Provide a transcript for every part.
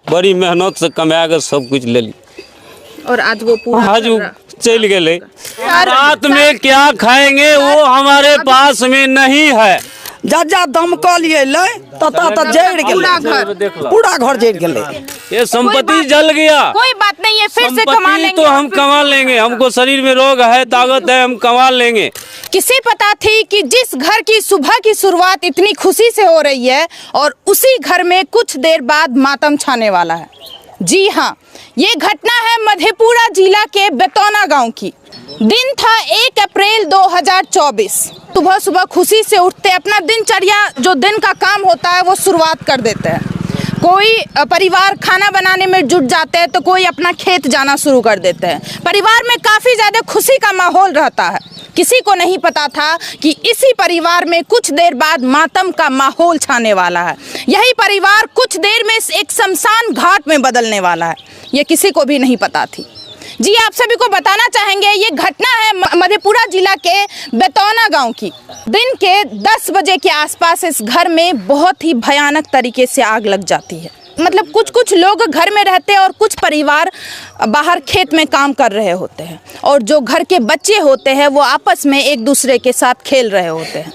बड़ी मेहनत से कमा के सब कुछ ले ली और आज वो पूरा आज चल गए। रात में क्या खाएंगे वो हमारे पास में नहीं है। जा दमकल ये ले तता जड़ गेले, पूरा घर जड़ गेले। ये संपत्ति जल गया। कोई बात नहीं है, फिर से कमा लेंगे। तो हम कमा लेंगे, हमको शरीर में रोग है, ताकत है, हम कमा लेंगे। किसे पता थी कि जिस घर की सुबह की शुरुआत इतनी खुशी से हो रही है और उसी घर में कुछ देर बाद मातम छाने वाला है। जी हाँ, ये घटना है मधेपुरा जिला के बेतौना गांव की। दिन था 1 अप्रैल 2024। सुबह सुबह खुशी से उठते, अपना दिनचर्या जो दिन का काम होता है वो शुरुआत कर देते हैं। कोई परिवार खाना बनाने में जुट जाते हैं तो कोई अपना खेत जाना शुरू कर देते हैं। परिवार में काफ़ी ज़्यादा खुशी का माहौल रहता है। किसी को नहीं पता था कि इसी परिवार में कुछ देर बाद मातम का माहौल छाने वाला है। यही परिवार कुछ देर में एक शमशान घाट में बदलने वाला है। ये किसी को भी नहीं पता थी। जी, आप सभी को बताना चाहेंगे, ये घटना है मधेपुरा जिला के बेतौना गांव की। दिन के 10 बजे के आसपास इस घर में बहुत ही भयानक तरीके से आग लग जाती है। मतलब कुछ लोग घर में रहते हैं और कुछ परिवार बाहर खेत में काम कर रहे होते हैं और जो घर के बच्चे होते हैं वो आपस में एक दूसरे के साथ खेल रहे होते हैं।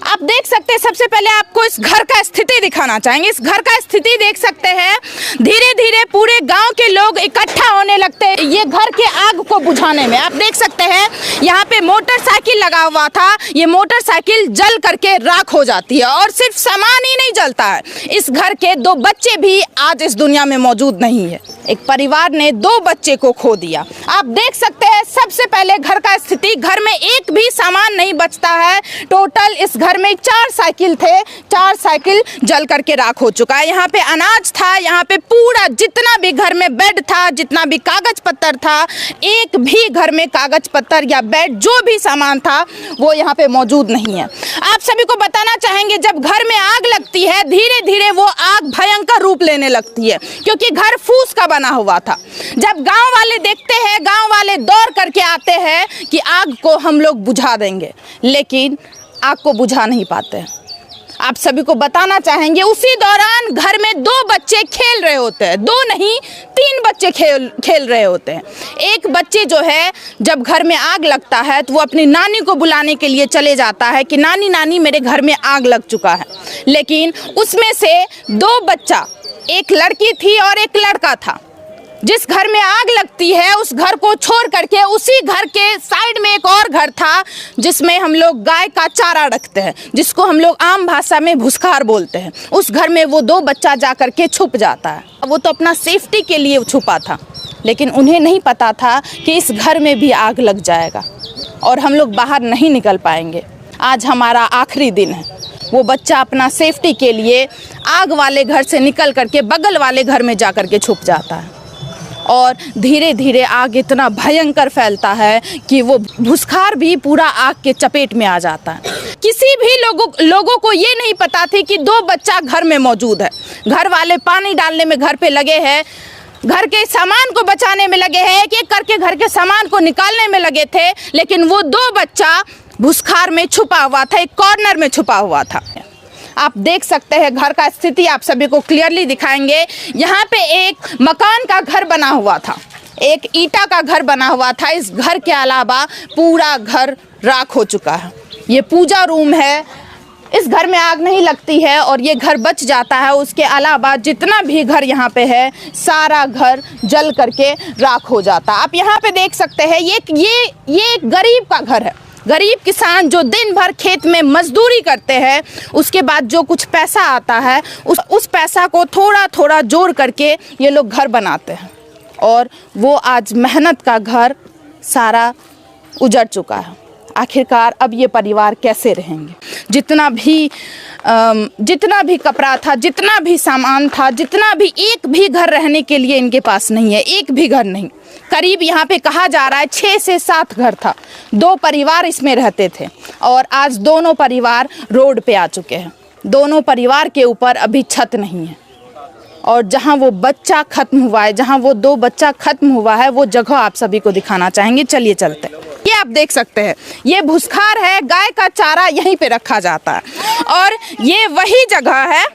आप देख सकते हैं, सबसे पहले आपको इस घर का स्थिति दिखाना चाहेंगे। इस घर का स्थिति देख सकते हैं। धीरे धीरे पूरे गांव के लोग इकट्ठा होने लगते हैं ये घर के आग को बुझाने में। आप देख सकते हैं यहाँ पे मोटरसाइकिल लगा हुआ था, ये मोटरसाइकिल जल करके राख हो जाती है। और सिर्फ सामान ही नहीं जलता है, इस घर के 2 बच्चे भी आज इस दुनिया में मौजूद नहीं है। एक परिवार ने 2 बच्चे को खो दिया। आप देख सकते हैं सबसे पहले घर का स्थिति। घर में एक भी सामान नहीं बचता है। टोटल इस घर में 4 साइकिल थे, 4 साइकिल जल करके राख हो चुका है। यहाँ पे अनाज था, यहाँ पे पूरा जितना भी घर में बेड था, जितना भी कागज पत्तर था, एक भी घर में कागज पत्तर या बेड जो भी सामान था वो यहाँ पे मौजूद नहीं है। आप सभी को बताना चाहेंगे, जब घर में आग लगती है धीरे धीरे वो आग भयंकर रूप लेने लगती है, क्योंकि घर फूस का बना हुआ था। जब गांव वाले देखते हैं, गांव वाले दौड़ करके आते हैं कि आग को हम लोग बुझा देंगे, लेकिन आग को बुझा नहीं पाते। आप सभी को बताना चाहेंगे, उसी दौरान घर में 2 बच्चे खेल रहे होते हैं। 2 नहीं, 3 बच्चे खेल रहे होते हैं। एक बच्चे जो है, जब घर में आग लगता है तो वो अपनी नानी को बुलाने के लिए चले जाता है कि नानी नानी मेरे घर में आग लग चुका है। लेकिन उसमें से 2 बच्चा, एक लड़की थी और एक लड़का था। जिस घर में आग लगती है उस घर को छोड़ करके उसी घर के साइड में एक और घर था जिसमें हम लोग गाय का चारा रखते हैं, जिसको हम लोग आम भाषा में भुसखार बोलते हैं। उस घर में वो 2 बच्चा जा करके छुप जाता है। वो तो अपना सेफ्टी के लिए छुपा था, लेकिन उन्हें नहीं पता था कि इस घर में भी आग लग जाएगा और हम लोग बाहर नहीं निकल पाएंगे। आज हमारा आखिरी दिन है। वो बच्चा अपना सेफ्टी के लिए आग वाले घर से निकल करके बगल वाले घर में जा करके छुप जाता है और धीरे धीरे आग इतना भयंकर फैलता है कि वो भुसखार भी पूरा आग के चपेट में आ जाता है। किसी भी लोगों को ये नहीं पता थी कि 2 बच्चा घर में मौजूद है। घर वाले पानी डालने में घर पे लगे हैं, घर के सामान को बचाने में लगे हैं, एक एक करके घर के सामान को निकालने में लगे थे, लेकिन वो 2 बच्चा भुसखार में छुपा हुआ था, एक कॉर्नर में छुपा हुआ था। आप देख सकते हैं घर का स्थिति आप सभी को क्लियरली दिखाएंगे। यहाँ पे एक मकान का घर बना हुआ था, एक ईंटा का घर बना हुआ था। इस घर के अलावा पूरा घर राख हो चुका है। ये पूजा रूम है। इस घर में आग नहीं लगती है और ये घर बच जाता है। उसके अलावा जितना भी घर यहाँ पे है सारा घर जल करके राख हो जाता है। आप यहाँ पे देख सकते हैं ये एक गरीब का घर है। गरीब किसान जो दिन भर खेत में मजदूरी करते हैं, उसके बाद जो कुछ पैसा आता है उस पैसा को थोड़ा थोड़ा जोड़ करके ये लोग घर बनाते हैं और वो आज मेहनत का घर सारा उजड़ चुका है। आखिरकार अब ये परिवार कैसे रहेंगे? जितना भी कपड़ा था, जितना भी सामान था, जितना भी, एक भी घर रहने के लिए इनके पास नहीं है, एक भी घर नहीं। करीब यहाँ पे कहा जा रहा है 6 से 7 घर था। 2 परिवार इसमें रहते थे और आज दोनों परिवार रोड पे आ चुके हैं। दोनों परिवार के ऊपर अभी छत नहीं है और जहाँ वो बच्चा खत्म हुआ है, जहाँ वो 2 बच्चा खत्म हुआ है, वो जगह आप सभी को दिखाना चाहेंगे। चलिए चलते हैं। ये आप देख सकते हैं, ये भुसखार है, गाय का चारा यहीं पे रखा जाता है और ये वही जगह है।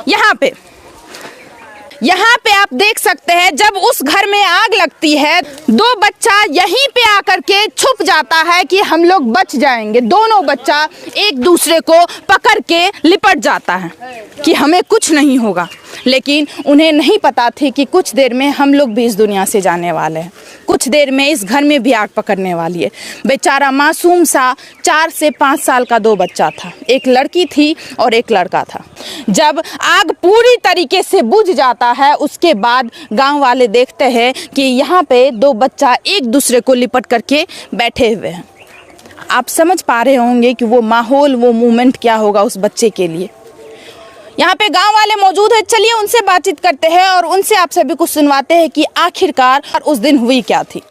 यहाँ पे यहाँ पे आप देख सकते हैं जब उस घर में आग लगती है, दो बच्चा यहीं पे आकर के छुप जाता है कि हम लोग बच जाएंगे। दोनों बच्चा एक दूसरे को पकड़ के लिपट जाता है कि हमें कुछ नहीं होगा, लेकिन उन्हें नहीं पता थी कि कुछ देर में हम लोग भी इस दुनिया से जाने वाले हैं। कुछ देर में इस घर में भी आग पकड़ने वाली है। बेचारा मासूम सा 4 से 5 साल का 2 बच्चा था, एक लड़की थी और एक लड़का था। जब आग पूरी तरीके से बुझ जाता है, उसके बाद गांव वाले देखते हैं कि यहाँ पे 2 बच्चा एक दूसरे को लिपट करके बैठे हुए हैं। आप समझ पा रहे होंगे कि वो माहौल, वो मोमेंट क्या होगा उस बच्चे के लिए। यहाँ पे गांव वाले मौजूद है, चलिए उनसे बातचीत करते हैं और उनसे आप सभी को सुनवाते हैं कि आखिरकार उस दिन हुई क्या थी।